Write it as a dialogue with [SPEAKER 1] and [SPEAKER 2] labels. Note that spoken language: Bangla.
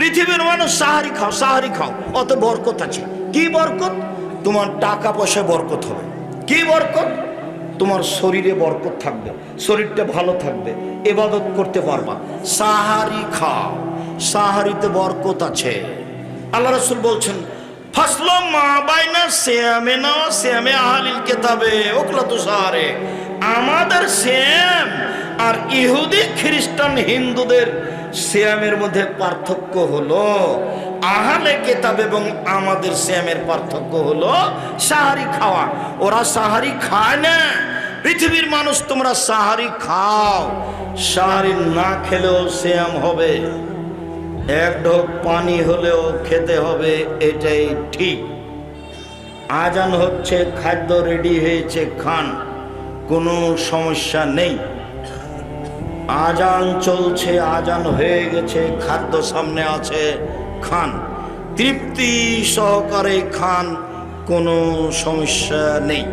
[SPEAKER 1] পৃথিবীর মানুষ সাহারি খাও, সাহারি খাও, অত বরকত আছে। কি বরকত? তোমার টাকা পয়সায় বরকত হবে। কি বরকত? তোমার শরীরে বরকত থাকবে, শরীরটা ভালো থাকবে, ইবাদত করতে পারবা। সাহারি খাও, সাহারিতে বরকত আছে। আল্লাহ রাসূল বলছেন, ফাসলু মা বাইনা সিয়ামিনা ওয়া সিয়ামি আহলিল কিতাবে উকলাতু সাহারে। আমাদের সিয়াম আর ইহুদি খ্রিস্টান হিন্দুদের সিয়ামের মধ্যে পার্থক্য হলো, আহলে কিতাব এবং আমাদের সিয়ামের পার্থক্য হলো সাহারি খাওয়া। ওরা সাহারি খায় না। পৃথিবীর মানুষ তোমরা সাহারি খাও, সাহারি না খেলেও সিয়াম হবে, এক ঢোক পানি হলেও খেতে হবে, এটাই ঠিক। আজান হচ্ছে, খাদ্য রেডি হয়েছে, খান, কোনো সমস্যা নেই। আজান চলছে, আজান হয়ে গেছে, খাদ্য সামনে আছে, খান, তৃপ্তি সহকারে খান, কোনো সমস্যা নেই।